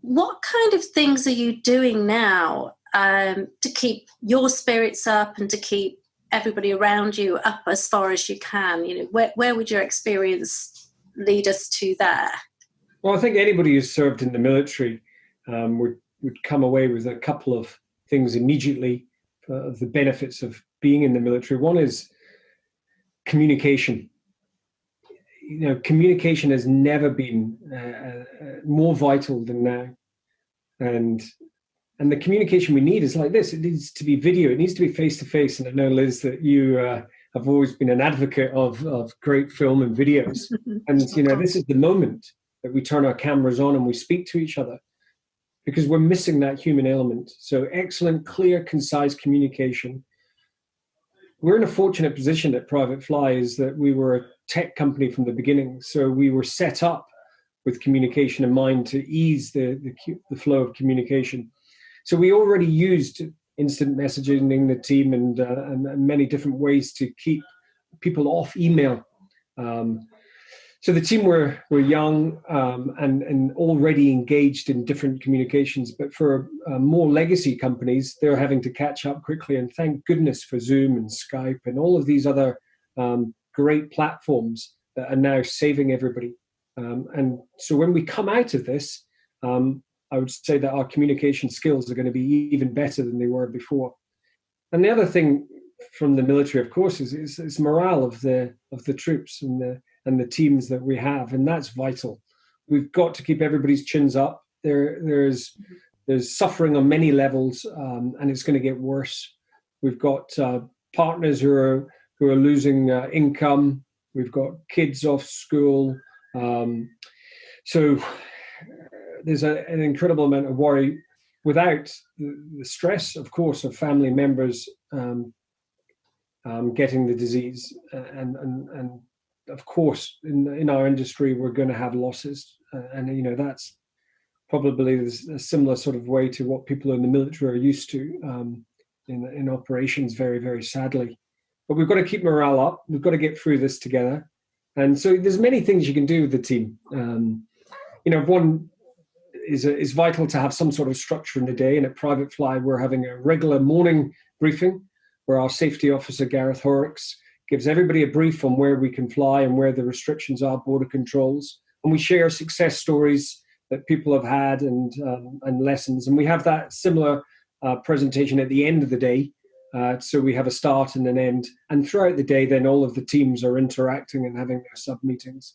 what kind of things are you doing now to keep your spirits up and to keep everybody around you up as far as you can? You know, where would your experience lead us to there? Well, I think anybody who's served in the military would come away with a couple of things immediately of the benefits of being in the military. One is communication. You know, communication has never been more vital than now. And the communication we need is like this. It needs to be video. It needs to be face-to-face. And I know, Liz, that you have always been an advocate of great film and videos. And, you know, this is the moment that we turn our cameras on and we speak to each other, because we're missing that human element. So excellent, clear, concise communication. We're in a fortunate position at Private Fly is that we were a tech company from the beginning. So we were set up with communication in mind to ease the flow of communication. So we already used instant messaging in the team and many different ways to keep people off email. So the team were young and already engaged in different communications, but for more legacy companies, they're having to catch up quickly. And thank goodness for Zoom and Skype and all of these other great platforms that are now saving everybody. And so when we come out of this, I would say that our communication skills are going to be even better than they were before. And the other thing from the military, of course, is morale of the troops and the teams that we have, and that's vital. We've got to keep everybody's chins up. There's suffering on many levels, and it's going to get worse. We've got partners who are losing income. We've got kids off school. So there's an incredible amount of worry without the stress, of course, of family members getting the disease. And of course, in our industry, we're going to have losses. And, you know, that's probably a similar sort of way to what people in the military are used to in operations, very, very sadly. But we've got to keep morale up. We've got to get through this together. And so there's many things you can do with the team. You know, one is vital to have some sort of structure in the day. And at Private Fly, we're having a regular morning briefing where our safety officer, Gareth Horrocks, gives everybody a brief on where we can fly and where the restrictions are, border controls. And we share success stories that people have had and lessons. And we have that similar presentation at the end of the day. So we have a start and an end. And throughout the day, then all of the teams are interacting and having their sub-meetings.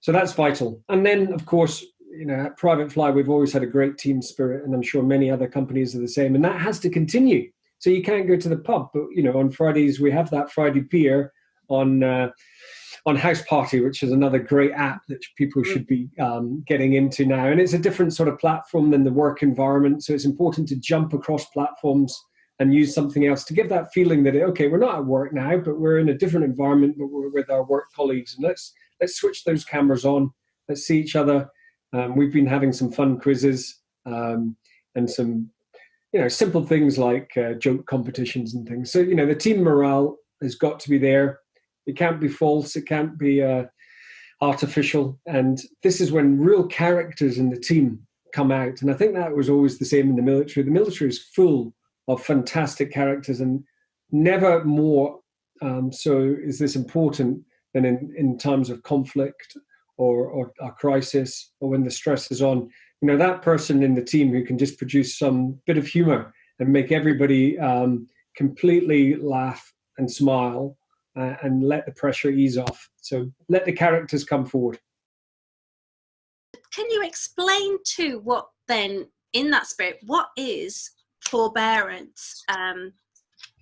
So that's vital. And then, of course, you know, at Private Fly, we've always had a great team spirit, and I'm sure many other companies are the same. And that has to continue. So you can't go to the pub, but, you know, on Fridays, we have that Friday beer on House Party, which is another great app that people should be getting into now. And it's a different sort of platform than the work environment. So it's important to jump across platforms and use something else to give that feeling that, okay, we're not at work now, but we're in a different environment, but we're with our work colleagues. And let's switch those cameras on. Let's see each other. We've been having some fun quizzes and some, you know, simple things like joke competitions and things. So, you know, the team morale has got to be there. It can't be false. It can't be artificial. And this is when real characters in the team come out. And I think that was always the same in the military. The military is full of fantastic characters, and never more so is this important than in times of conflict or a crisis, or when the stress is on. You know, that person in the team who can just produce some bit of humor and make everybody completely laugh and smile and let the pressure ease off. So let the characters come forward. Can you explain to what then, in that spirit, what is forbearance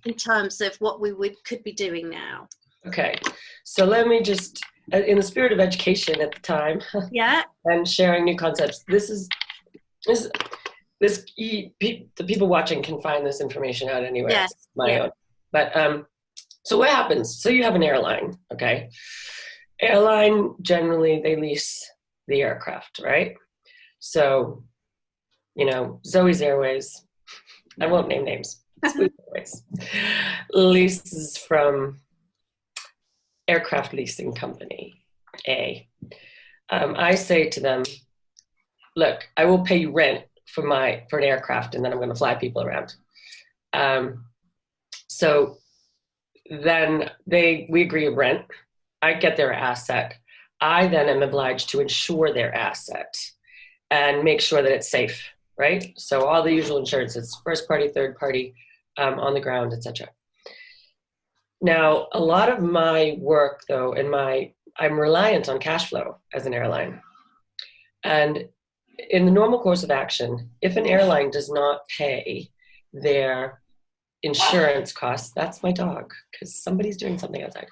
in terms of what we could be doing now? Okay, so let me just, in the spirit of education at the time, yeah, and sharing new concepts, the people watching can find this information out anywhere. Yes. It's my own. But so what happens? So you have an airline, okay? Airline, generally, they lease the aircraft, right? So, you know, Zoe's Airways, I won't name names, Zoe's Airways, leases from aircraft leasing company A. I say to them, look, I will pay you rent for an aircraft, and then I'm going to fly people around. So then we agree a rent. I get their asset. I then am obliged to insure their asset and make sure that it's safe, right? So all the usual insurances, first party, third party, on the ground, etc. Now, a lot of my work, though, I'm reliant on cash flow as an airline. And in the normal course of action, if an airline does not pay their insurance costs, that's my dog, because somebody's doing something outside.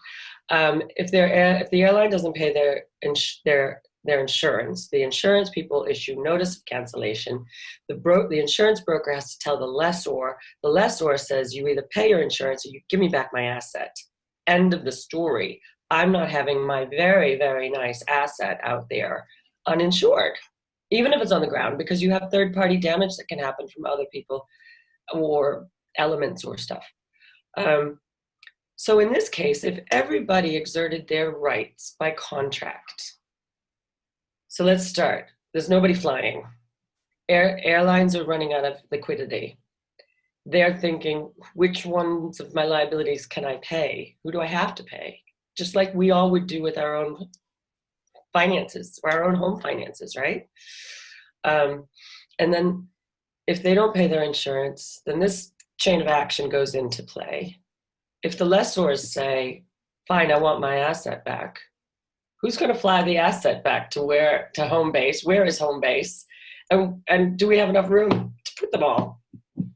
If the airline doesn't pay their insurance, the insurance people issue notice of cancellation. The insurance broker has to tell the lessor. The lessor says, you either pay your insurance or you give me back my asset. End of the story. I'm not having my very, very nice asset out there uninsured, even if it's on the ground, because you have third-party damage that can happen from other people or elements or stuff. So in this case, if everybody exerted their rights by contract, so let's start. There's nobody flying. Airlines are running out of liquidity. They're thinking, which ones of my liabilities can I pay? Who do I have to pay? Just like we all would do with our own finances, or our own home finances, right? And then if they don't pay their insurance, then this chain of action goes into play. If the lessors say, fine, I want my asset back, who's going to fly the asset back to home base? Where is home base? And do we have enough room to put them all?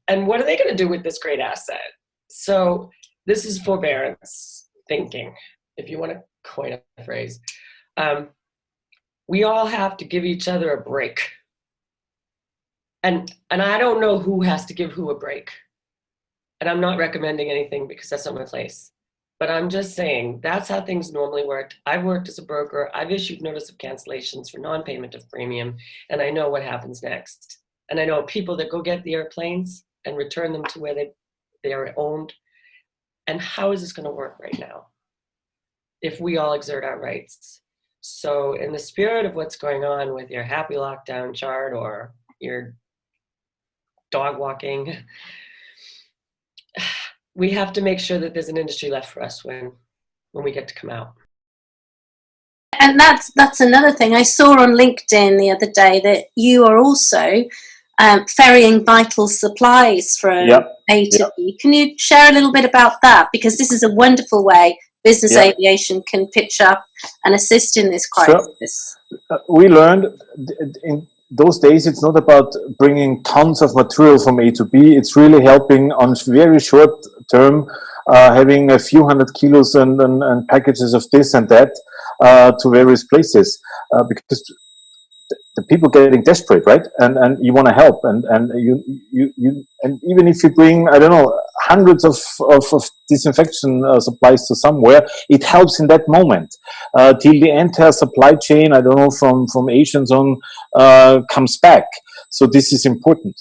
And what are they going to do with this great asset? So this is forbearance thinking, if you want to coin a phrase. We all have to give each other a break. And I don't know who has to give who a break. And I'm not recommending anything because that's not my place. But I'm just saying that's how things normally worked. I've worked as a broker. I've issued notice of cancellations for non-payment of premium, and I know what happens next. And I know people that go get the airplanes and return them to where they are owned. And how is this going to work right now if we all exert our rights? So in the spirit of what's going on with your happy lockdown chart or your dog walking, we have to make sure that there's an industry left for us when we get to come out. And that's another thing. I saw on LinkedIn the other day that you are also ferrying vital supplies from A to B. Can you share a little bit about that? Because this is a wonderful way business aviation can pitch up and assist in this crisis. We learned in those days it's not about bringing tons of material from A to B. It's really helping on very short term, having a few hundred kilos and packages of this and that to various places, because the people getting desperate, right? And you want to help, and you and even if you bring, I don't know, hundreds of disinfection supplies to somewhere, it helps in that moment till the entire supply chain, I don't know, from Asians on comes back. So this is important.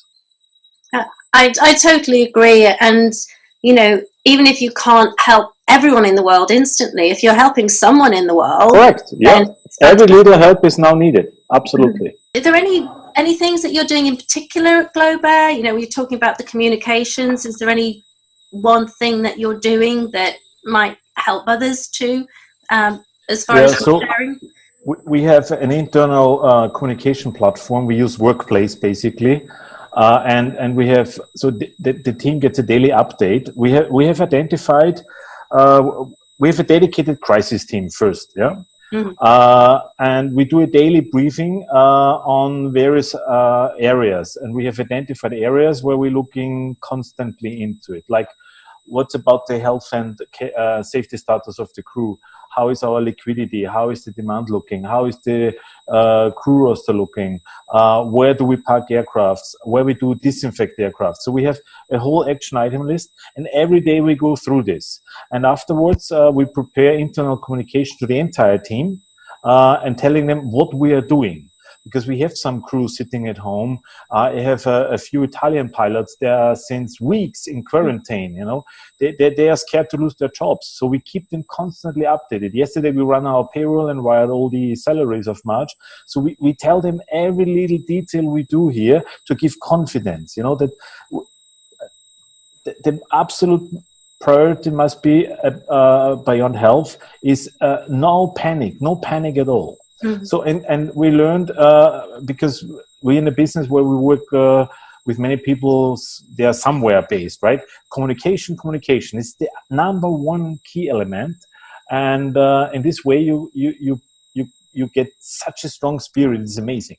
I totally agree, and you know, even if you can't help everyone in the world instantly, if you're helping someone in the world, correct, yeah, every little help is now needed. Absolutely. Are there any things that you're doing in particular at GlobeAir? You know, you're talking about the communications. Is there any one thing that you're doing that might help others too, as far as sharing? We have an internal communication platform. We use Workplace basically, and we have, so the team gets a daily update. We have identified. We have a dedicated crisis team first, yeah. And we do a daily briefing on various areas, and we have identified areas where we're looking constantly into it, like what's about the health and safety status of the crew, how is our liquidity, how is the demand looking, how is the crew roster looking, where do we park aircrafts, where we do disinfect aircraft. So we have a whole action item list, and every day we go through this, and afterwards we prepare internal communication to the entire team and telling them what we are doing. because we have some crews sitting at home. I have a few Italian pilots there since weeks in quarantine. You know, they are scared to lose their jobs, so we keep them constantly updated. Yesterday we ran our payroll and wired all the salaries of March, so we tell them every little detail we do here to give confidence. You know, that the absolute priority must be beyond health is no panic at all. Mm-hmm. So and we learned because we're in a business where we work with many people, they are somewhere based, right? Communication is the number one key element, and in this way you get such a strong spirit. It's amazing.